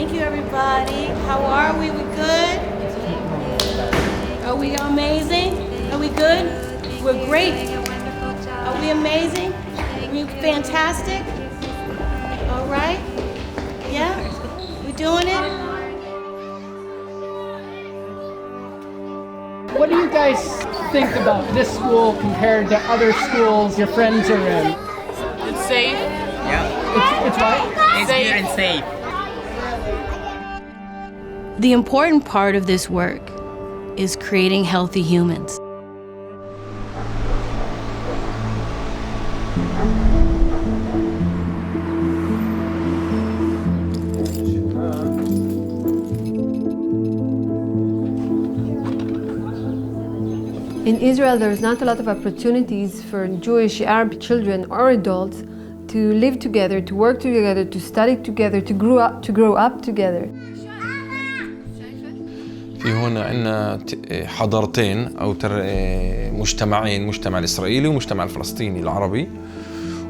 Thank you, everybody. How are we? We good? Are we amazing? Are we good? We're great. Are we amazing? Are we fantastic? All right? Yeah? We doing it? What do you guys think about this school compared to other schools your friends are in? It's safe. Yeah. It's what? It's good and safe. The important part of this work is creating healthy humans. In Israel, there's not a lot of opportunities for Jewish Arab children or adults to live together, to work together, to study together, to grow up together. في هون عندنا حضارتين أو مجتمعين، المجتمع الإسرائيلي والمجتمع الفلسطيني العربي،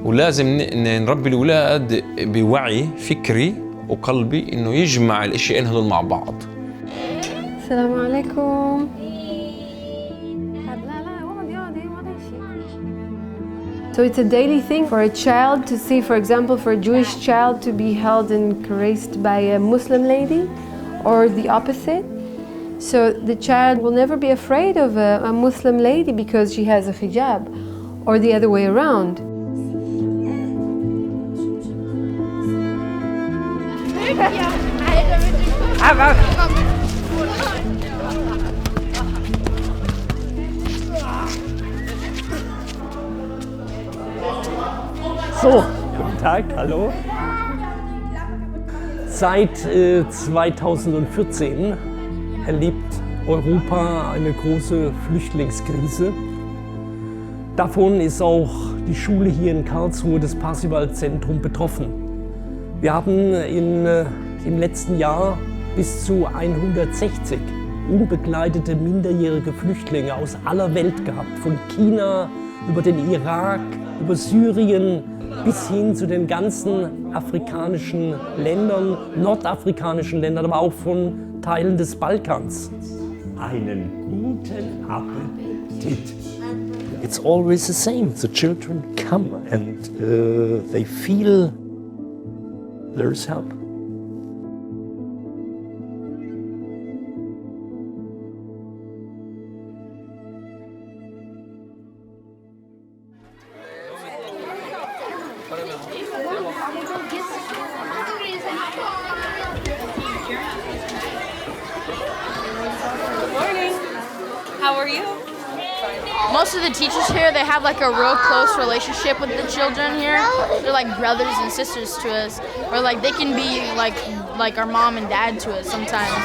ولازم نربي الأولاد بوعي فكري وقلبي إنه يجمع الأشياء هذول مع بعض. السلام عليكم. So it's a daily thing for a child to see, for example, for a Jewish child to be held and caressed by a Muslim lady, or the opposite. So the child will never be afraid of a Muslim lady because she has a hijab, or the other way around. So, guten Tag, hallo. Seit 2014 erlebt Europa eine große Flüchtlingskrise. Davon ist auch die Schule hier in Karlsruhe, das Parsivald-Zentrum, betroffen. Wir haben im letzten Jahr bis zu 160 unbegleitete minderjährige Flüchtlinge aus aller Welt gehabt, von China über den Irak, über Syrien bis hin zu den ganzen afrikanischen Ländern, nordafrikanischen Ländern, aber auch von Teilen des Balkans. Einen guten Appetit. It's always the same. The children come and they feel there's help. How are you? Most of the teachers here, they have like a real close relationship with the children here. They're like brothers and sisters to us, or like they can be like our mom and dad to us sometimes.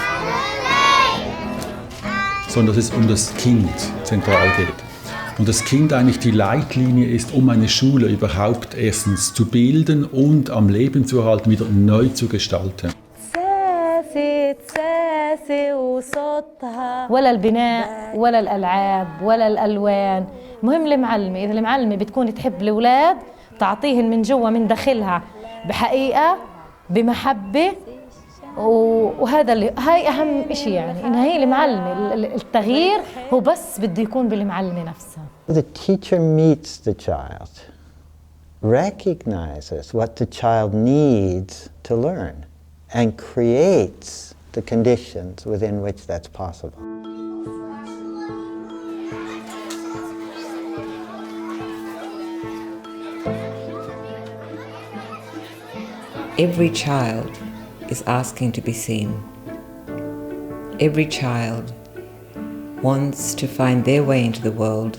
Sondern dass es um das Kind zentral geht. Und das Kind eigentlich die Leitlinie ist, um eine Schule überhaupt erstens zu bilden und am Leben zu erhalten, wieder neu zu gestalten. ولا البناء ولا الألعاب ولا الألوان. مهم المعلمة، إذا المعلمة بتكون تحب الأولاد تعطيهن من جوا من داخلها بحقيقة بمحبة، وهذا اللي هاي أهم إشي، يعني إنها هي المعلمة. التغيير هو بس بده يكون بالمعلمة نفسها. The teacher meets the child, recognizes what the child needs to learn, and creates the conditions within which that's possible. Every child is asking to be seen. Every child wants to find their way into the world,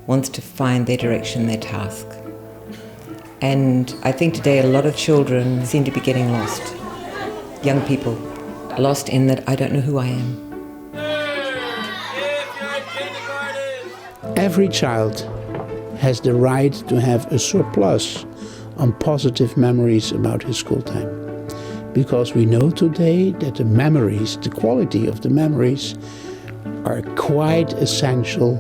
wants to find their direction, their task. And I think today a lot of children seem to be getting lost. Young people, lost in that I don't know who I am. Every child has the right to have a surplus on positive memories about his school time. Because we know today that the memories, the quality of the memories, are quite essential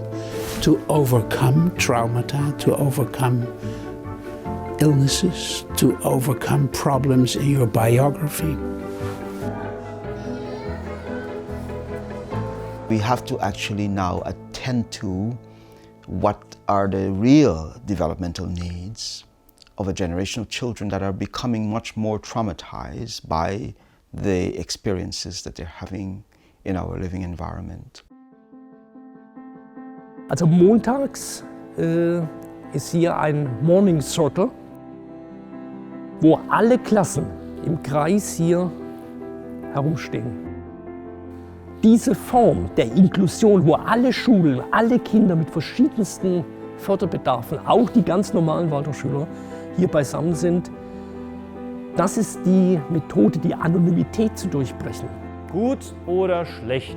to overcome traumata, to overcome illnesses, to overcome problems in your biography. We have to actually now attend to what are the real developmental needs of a generation of children that are becoming much more traumatized by the experiences that they're having in our living environment. Also montags ist hier ein Morning Circle, wo alle Klassen im Kreis hier herumstehen. Diese Form der Inklusion, wo alle Schulen, alle Kinder mit verschiedensten Förderbedarfen, auch die ganz normalen Waldorfschüler, hier beisammen sind, das ist die Methode, die Anonymität zu durchbrechen. Gut oder schlecht?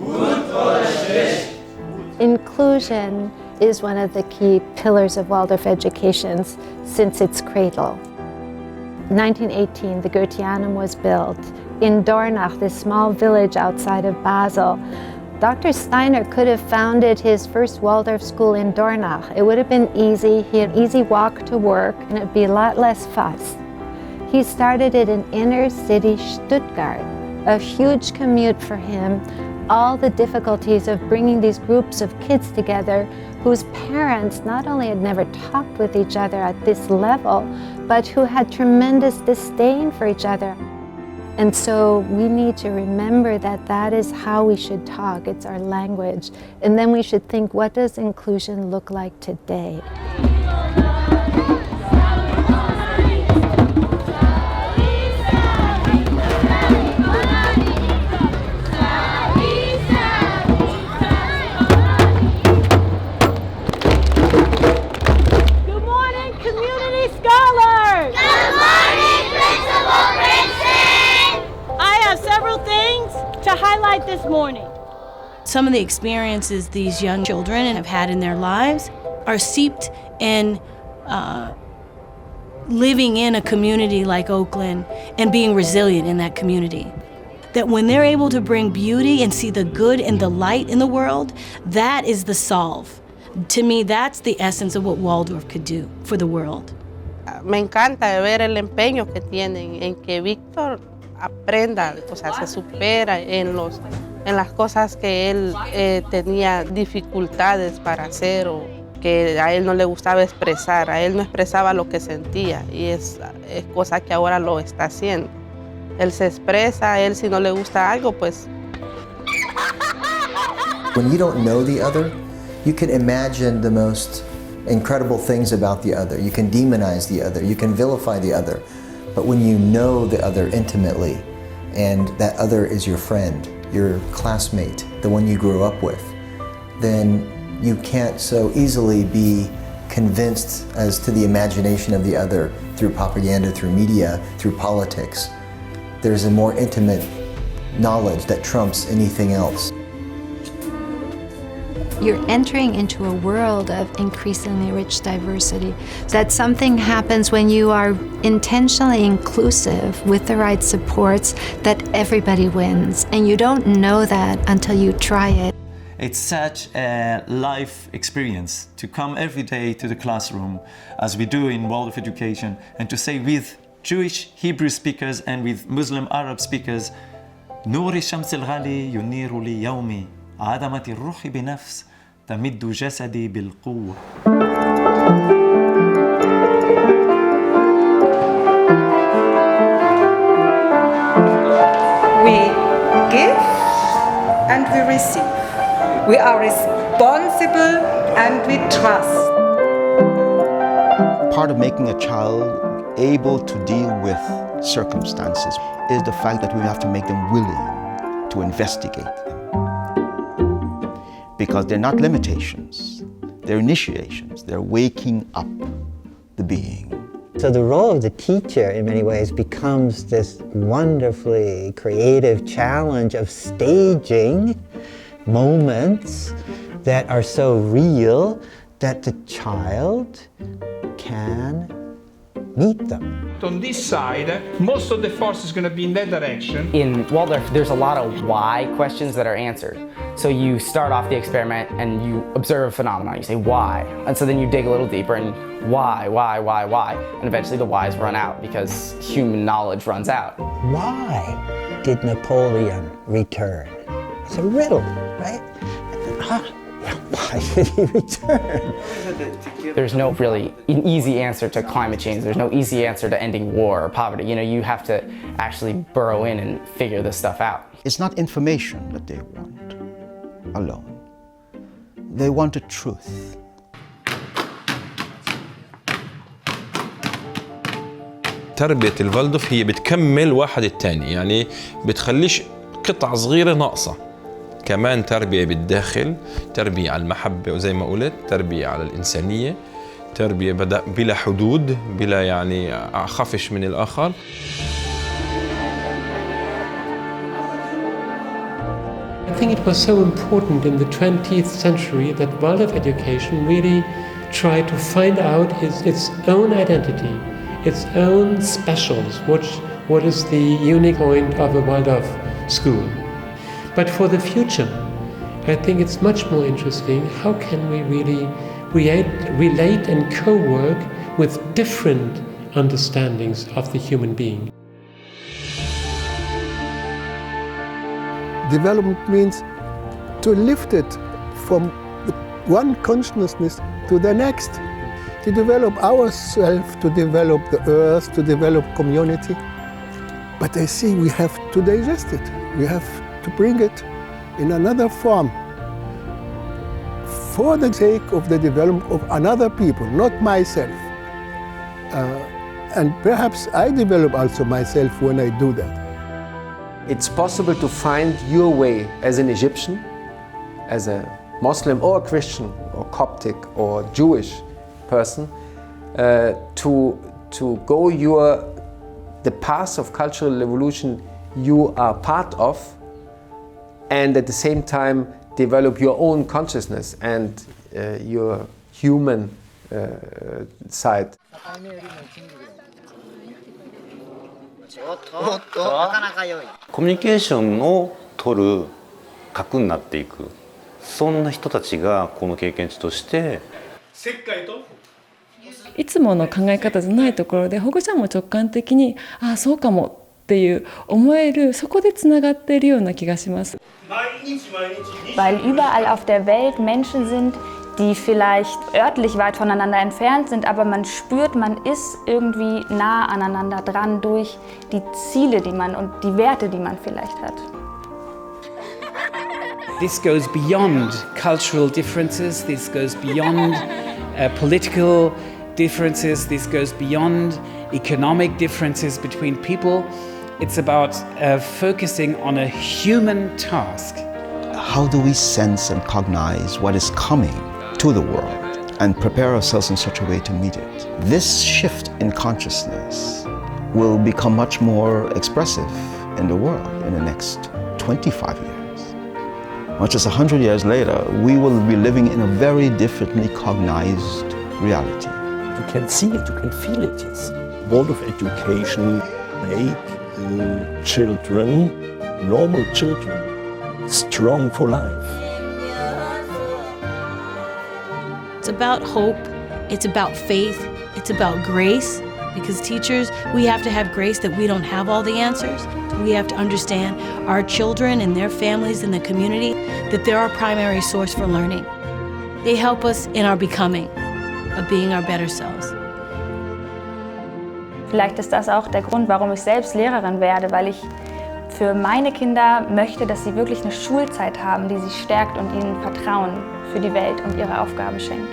Gut oder schlecht? Inclusion is one of the key pillars of Waldorf education since its cradle. In 1918, the Goetheanum was built. In Dornach, this small village outside of Basel, Dr. Steiner could have founded his first Waldorf school in Dornach. It would have been easy. He had an easy walk to work, and it would be a lot less fuss. He started it in inner city Stuttgart, a huge commute for him, all the difficulties of bringing these groups of kids together whose parents not only had never talked with each other at this level, but who had tremendous disdain for each other. And so we need to remember that that is how we should talk. It's our language. And then we should think, what does inclusion look like today? Good morning, community scholars! Good morning, Principal Princeton! I have several things to highlight this morning. Some of the experiences these young children have had in their lives are seeped in living in a community like Oakland and being resilient in that community. That when they're able to bring beauty and see the good and the light in the world, that is the solve. To me, that's the essence of what Waldorf could do for the world. Me encanta ver el empeño que tienen en que Víctor aprenda, o sea, se supera en las cosas que él tenía dificultades para hacer o que a él no le gustaba expresar, a él no expresaba lo que sentía y es cosa que ahora lo está haciendo. Él se expresa, él si no le gusta algo, pues... When you don't know the other, you can imagine the most incredible things about the other. You can demonize the other, you can vilify the other. But when you know the other intimately, and that other is your friend, your classmate, the one you grew up with, then you can't so easily be convinced as to the imagination of the other through propaganda, through media, through politics. There's a more intimate knowledge that trumps anything else. You're entering into a world of increasingly rich diversity. That something happens when you are intentionally inclusive with the right supports, that everybody wins. And you don't know that until you try it. It's such a life experience to come every day to the classroom, as we do in Waldorf education, and to say with Jewish Hebrew speakers and with Muslim Arab speakers, نور الشمس الغالي ينير لي يومي عدمت الروح بنفس تمد جسدي بالقوة. We give and we receive. We are responsible and we trust. Part of making a child able to deal with circumstances is the fact that we have to make them willing to investigate them. Because they're not limitations, they're initiations, they're waking up the being. So the role of the teacher in many ways becomes this wonderfully creative challenge of staging moments that are so real that the child can meet them. On this side, most of the force is going to be in that direction. In Waldorf, there's a lot of why questions that are answered. So you start off the experiment and you observe a phenomenon. You say, why? And so then you dig a little deeper and why? And eventually the whys run out because human knowledge runs out. Why did Napoleon return? It's a riddle, right? why did he return? There's no really an easy answer to climate change. There's no easy answer to ending war or poverty. You know, you have to actually burrow in and figure this stuff out. It's not information that they want alone. They want the truth. تربية الفالدوف هي بتكمل واحد التاني، يعني بتخليش قطعة صغيرة ناقصة. كمان تربية بالداخل، تربية على المحبة وزي ما قلت، تربية على الإنسانية، تربية بلا حدود، بلا يعني خفش من الآخر. I think it was so important in the 20th century that Waldorf education really tried to find out its own identity, its own specials, what is the unique point of a Waldorf school. But for the future, I think it's much more interesting, how can we really relate and co-work with different understandings of the human being. Development means to lift it from one consciousness to the next, to develop ourselves, to develop the earth, to develop community. But I see we have to digest it. We have to bring it in another form for the sake of the development of another people, not myself. And perhaps I develop also myself when I do that. It's possible to find your way as an Egyptian, as a Muslim or a Christian or Coptic or Jewish person, to go the path of cultural evolution you are part of, and at the same time develop your own consciousness and your human side.コミュニケーションを取る核になっていく、そんな人たちがこの経験値としていつもの考え方じゃないところで保護者も直感的にああそうかもっていう思える、そこでつながっているような気がします。Weil überall auf der Welt Menschen sind, die vielleicht örtlich weit voneinander entfernt sind, aber man spürt, man ist irgendwie nah aneinander dran durch die Ziele, die man und die Werte, die man vielleicht hat. This goes beyond cultural differences, this goes beyond political differences, this goes beyond economic differences between people. It's about focusing on a human task. How do we sense and cognize what is coming to the world and prepare ourselves in such a way to meet it? This shift in consciousness will become much more expressive in the world in the next 25 years. Much as 100 years later, we will be living in a very differently cognized reality. You can see it, you can feel it, yes. Waldorf education make children, normal children, strong for life. It's about hope, it's about faith, it's about grace, because teachers, we have to have grace that we don't have all the answers. We have to understand our children and their families and the community, that they're our primary source for learning. They help us in our becoming, of being our better selves. Vielleicht ist das auch der Grund, warum ich selbst Lehrerin werde, weil ich für meine Kinder möchte, dass sie wirklich eine Schulzeit haben, die sie stärkt und ihnen Vertrauen für die Welt und ihre Aufgaben schenkt.